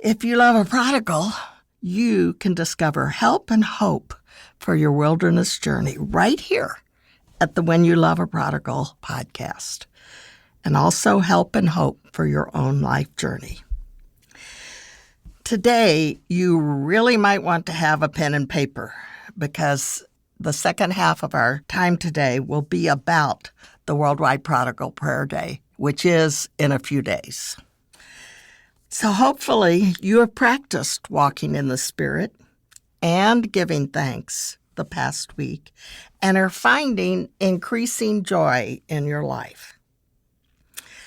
If you love a prodigal, you can discover help and hope for your wilderness journey right here at the When You Love a Prodigal podcast, and also help and hope for your own life journey. Today, you really might want to have a pen and paper because the second half of our time today will be about the Worldwide Prodigal Prayer Day, which is in a few days. So hopefully you have practiced walking in the Spirit and giving thanks the past week and are finding increasing joy in your life.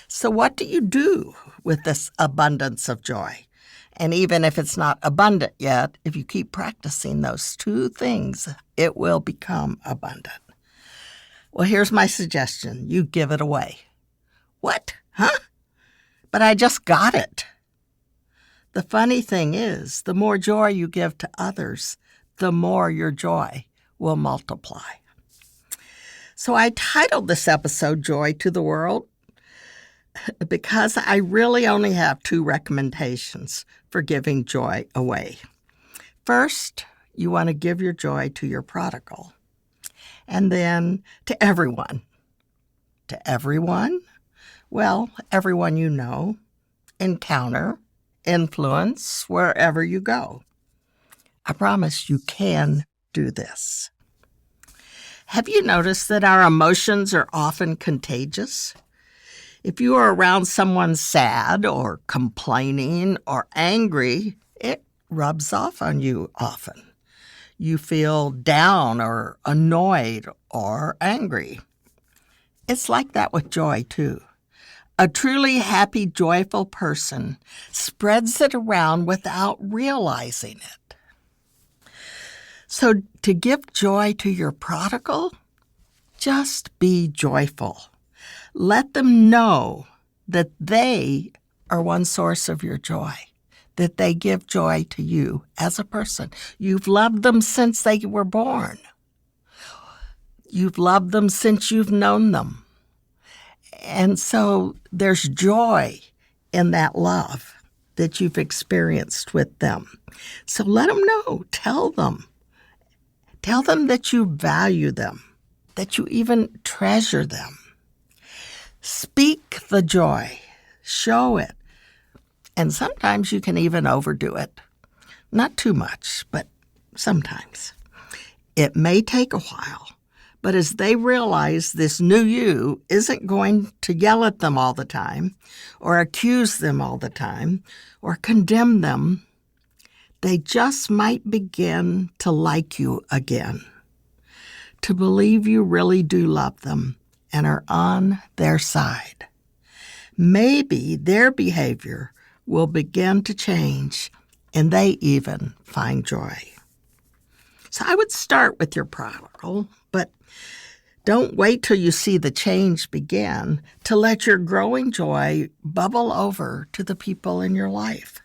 So what do you do with this abundance of joy? And even if it's not abundant yet, if you keep practicing those two things, it will become abundant. Well, here's my suggestion. You give it away. What? Huh? But I just got it. The funny thing is, the more joy you give to others, the more your joy will multiply. So I titled this episode Joy to the World because I really only have two recommendations for giving joy away. First, you want to give your joy to your prodigal, and then to everyone. To everyone? Well, everyone you know, encounter, influence, wherever you go. I promise you can do this. Have you noticed that our emotions are often contagious? If you are around someone sad or complaining or angry, it rubs off on you often. You feel down or annoyed or angry. It's like that with joy, too. A truly happy, joyful person spreads it around without realizing it. So to give joy to your prodigal, just be joyful. Let them know that they are one source of your joy, that they give joy to you as a person. You've loved them since they were born. You've loved them since you've known them. And so there's joy in that love that you've experienced with them. So let them know. Tell them. Tell them that you value them, that you even treasure them. Speak the joy. Show it. And sometimes you can even overdo it. Not too much, but sometimes. It may take a while. But as they realize this new you isn't going to yell at them all the time, or accuse them all the time, or condemn them, they just might begin to like you again, to believe you really do love them and are on their side. Maybe their behavior will begin to change, and they even find joy. So I would start with your prodigal, but don't wait till you see the change begin to let your growing joy bubble over to the people in your life.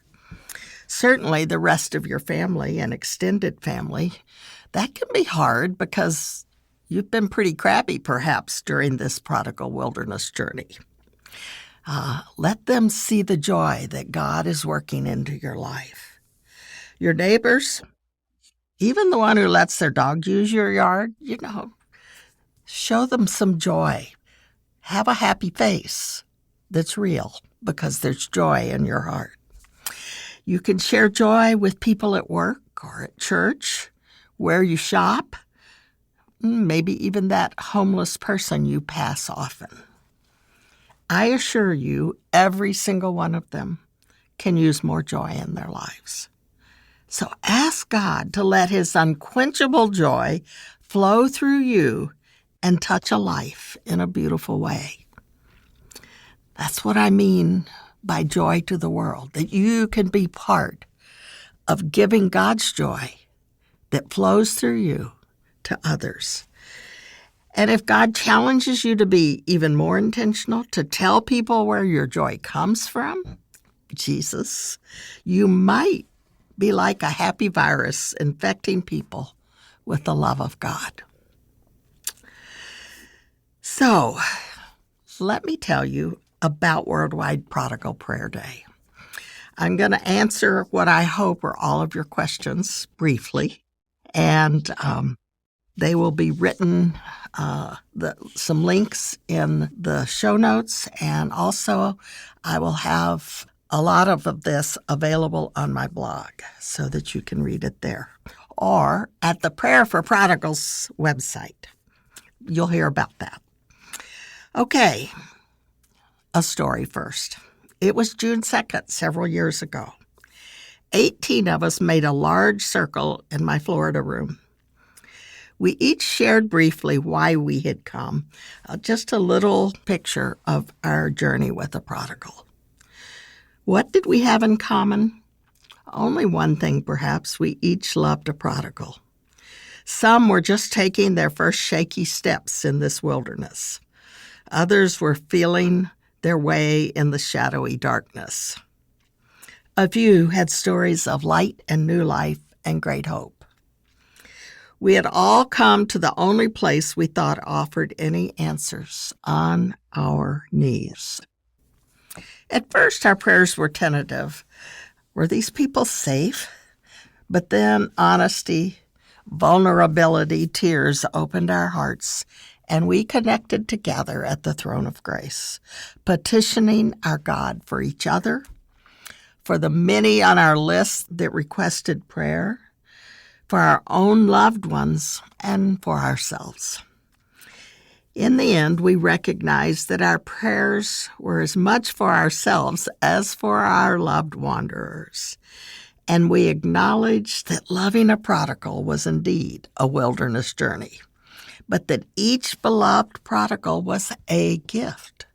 Certainly the rest of your family and extended family, that can be hard because you've been pretty crabby perhaps during this prodigal wilderness journey. Let them see the joy that God is working into your life. Your neighbors, even the one who lets their dog use your yard, show them some joy. Have a happy face that's real because there's joy in your heart. You can share joy with people at work or at church, where you shop, maybe even that homeless person you pass often. I assure you, every single one of them can use more joy in their lives. So ask God to let His unquenchable joy flow through you and touch a life in a beautiful way. That's what I mean by joy to the world, that you can be part of giving God's joy that flows through you to others. And if God challenges you to be even more intentional, to tell people where your joy comes from, Jesus, you might be like a happy virus infecting people with the love of God. So, let me tell you about Worldwide Prodigal Prayer Day. I'm going to answer what I hope are all of your questions briefly, and they will be written, some links in the show notes, and also I will have a lot of this available on my blog so that you can read it there, or at the Prayer for Prodigals website. You'll hear about that. Okay, a story first. It was June 2nd, several years ago. 18 of us made a large circle in my Florida room. We each shared briefly why we had come, just a little picture of our journey with the prodigal. What did we have in common? Only one thing, perhaps. We each loved a prodigal. Some were just taking their first shaky steps in this wilderness. Others were feeling their way in the shadowy darkness. A few had stories of light and new life and great hope. We had all come to the only place we thought offered any answers: on our knees. At first, our prayers were tentative. Were these people safe? But then honesty, vulnerability, tears opened our hearts, and we connected together at the throne of grace, petitioning our God for each other, for the many on our list that requested prayer, for our own loved ones, and for ourselves. In the end, we recognized that our prayers were as much for ourselves as for our loved wanderers, and we acknowledged that loving a prodigal was indeed a wilderness journey, but that each beloved prodigal was a gift,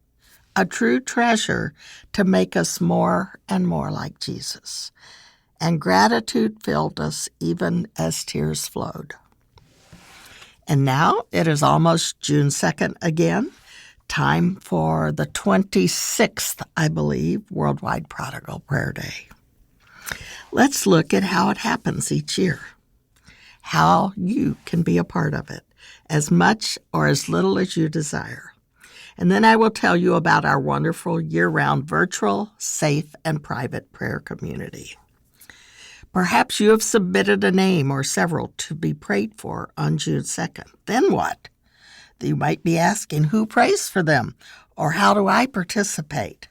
a true treasure to make us more and more like Jesus. And gratitude filled us even as tears flowed. And now it is almost June 2nd again, time for the 26th, I believe, Worldwide Prodigal Prayer Day. Let's look at how it happens each year, how you can be a part of it, as much or as little as you desire. And then I will tell you about our wonderful year-round virtual, safe, and private prayer community. Perhaps you have submitted a name or several to be prayed for on June 2nd. Then what? You might be asking, who prays for them, or how do I participate?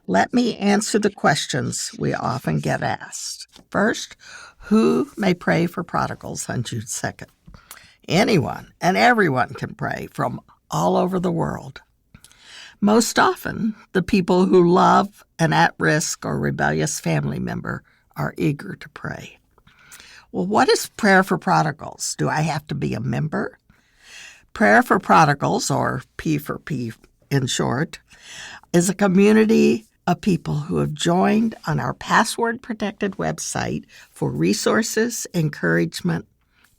Let me answer the questions we often get asked. First, who may pray for prodigals on June 2nd? Anyone and everyone can pray from all over the world. Most often, the people who love an at-risk or rebellious family member are eager to pray. Well, what is Prayer for Prodigals? Do I have to be a member? Prayer for Prodigals, or P for P in short, is a community of people who have joined on our password-protected website for resources, encouragement,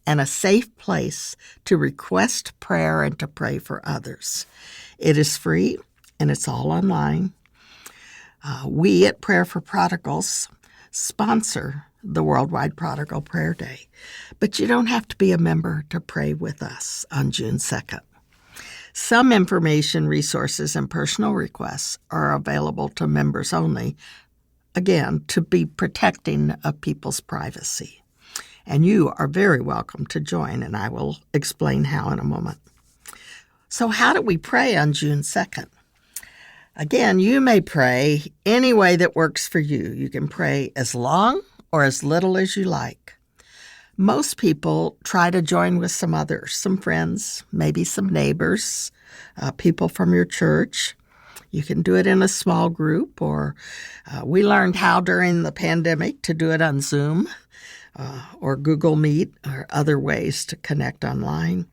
and a safe place to request prayer and to pray for others. It is free, and it's all online. We at Prayer for Prodigals sponsor the Worldwide Prodigal Prayer Day, but you don't have to be a member to pray with us on June 2nd. Some information, resources, and personal requests are available to members only, again, to be protecting of people's privacy. And you are very welcome to join, and I will explain how in a moment. So how do we pray on June 2nd? Again, you may pray any way that works for you. You can pray as long or as little as you like. Most people try to join with some others, some friends, maybe some neighbors, people from your church. You can do it in a small group, or we learned how during the pandemic to do it on Zoom or Google Meet or other ways to connect online.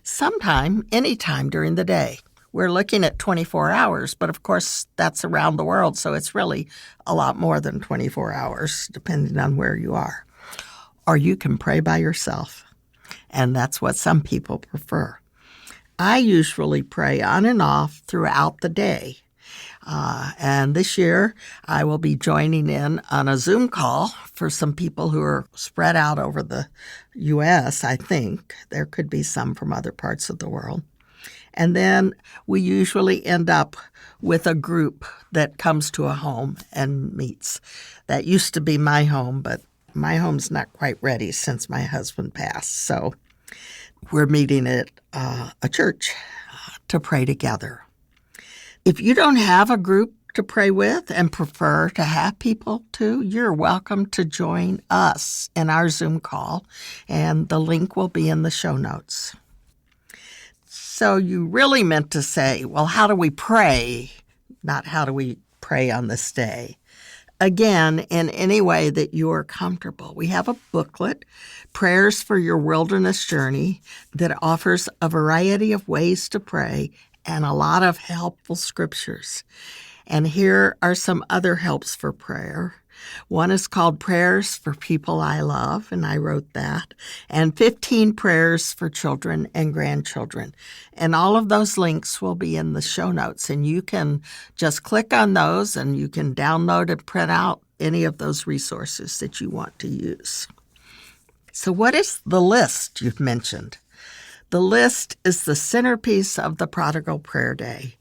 Sometime, anytime during the day. We're looking at 24 hours, but of course that's around the world, so it's really a lot more than 24 hours, depending on where you are. Or you can pray by yourself, and that's what some people prefer. I usually pray on and off throughout the day, and this year I will be joining in on a Zoom call for some people who are spread out over the U.S., I think. There could be some from other parts of the world. And then we usually end up with a group that comes to a home and meets. That used to be my home, but my home's not quite ready since my husband passed. So we're meeting at a church to pray together. If you don't have a group to pray with and prefer to have people to, you're welcome to join us in our Zoom call, and the link will be in the show notes. So you really meant to say, well, how do we pray? Not how do we pray on this day? Again, in any way that you are comfortable. We have a booklet, Prayers for Your Wilderness Journey, that offers a variety of ways to pray and a lot of helpful scriptures. And here are some other helps for prayer. One is called Prayers for People I Love, and I wrote that, and 15 prayers for children and grandchildren. And all of those links will be in the show notes, and you can just click on those, and you can download and print out any of those resources that you want to use. So what is the list you've mentioned? The list is the centerpiece of the Prodigal Prayer Day.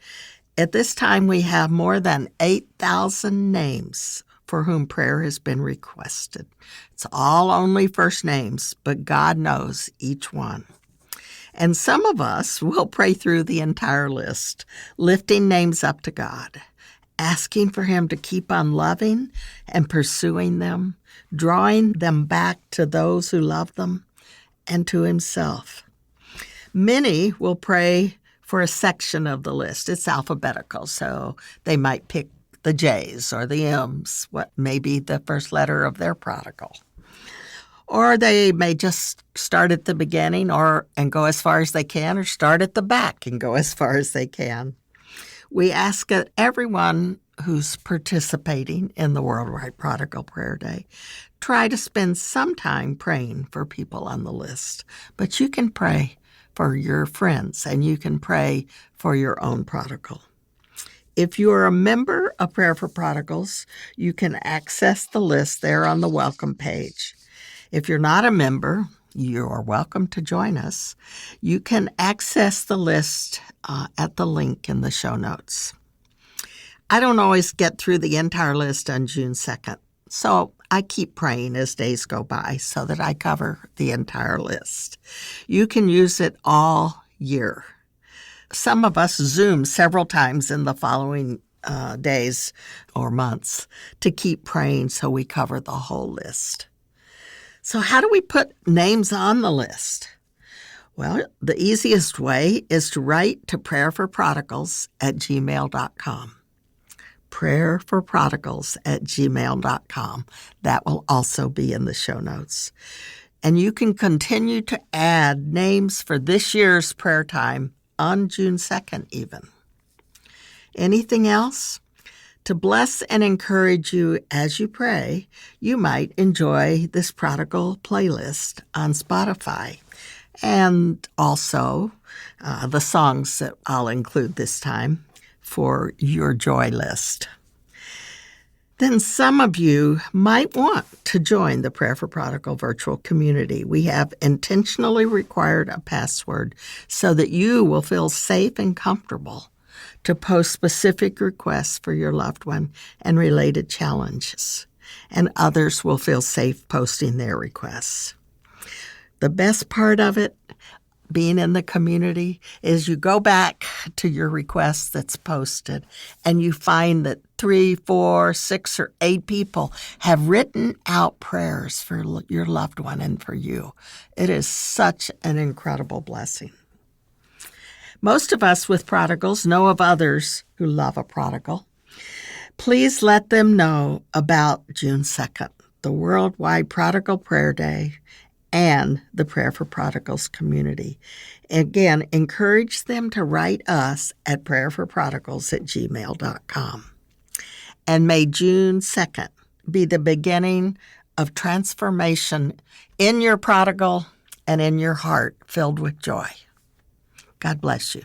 At this time, we have more than 8,000 names for whom prayer has been requested. It's all only first names, but God knows each one. And some of us will pray through the entire list, lifting names up to God, asking for Him to keep on loving and pursuing them, drawing them back to those who love them and to Himself. Many will pray for a section of the list. It's alphabetical, so they might pick the J's or the M's, what may be the first letter of their prodigal. Or they may just start at the beginning and go as far as they can, or start at the back and go as far as they can. We ask that everyone who's participating in the Worldwide Prodigal Prayer Day try to spend some time praying for people on the list. But you can pray for your friends, and you can pray for your own prodigal. If you are a member of Prayer for Prodigals, you can access the list there on the welcome page. If you're not a member, you are welcome to join us. You can access the list at the link in the show notes. I don't always get through the entire list on June 2nd, so I keep praying as days go by so that I cover the entire list. You can use it all year. Some of us Zoom several times in the following days or months to keep praying so we cover the whole list. So how do we put names on the list? Well, the easiest way is to write to prayerforprodigals@gmail.com. Prayerforprodigals@gmail.com. That will also be in the show notes. And you can continue to add names for this year's prayer time on June 2nd even. Anything else? To bless and encourage you as you pray, you might enjoy this Prodigal playlist on Spotify, and also the songs that I'll include this time for your joy list. Then some of you might want to join the Prayer for Prodigal virtual community. We have intentionally required a password so that you will feel safe and comfortable to post specific requests for your loved one and related challenges, and others will feel safe posting their requests. The best part of it, being in the community, is you go back to your request that's posted and you find that 3, 4, 6, or 8 people have written out prayers for your loved one and for you. It is such an incredible blessing. Most of us with prodigals know of others who love a prodigal. Please let them know about June 2nd, the Worldwide Prodigal Prayer Day, and the Prayer for Prodigals community. Again, encourage them to write us at prayerforprodigals@gmail.com. And may June 2nd be the beginning of transformation in your prodigal and in your heart filled with joy. God bless you.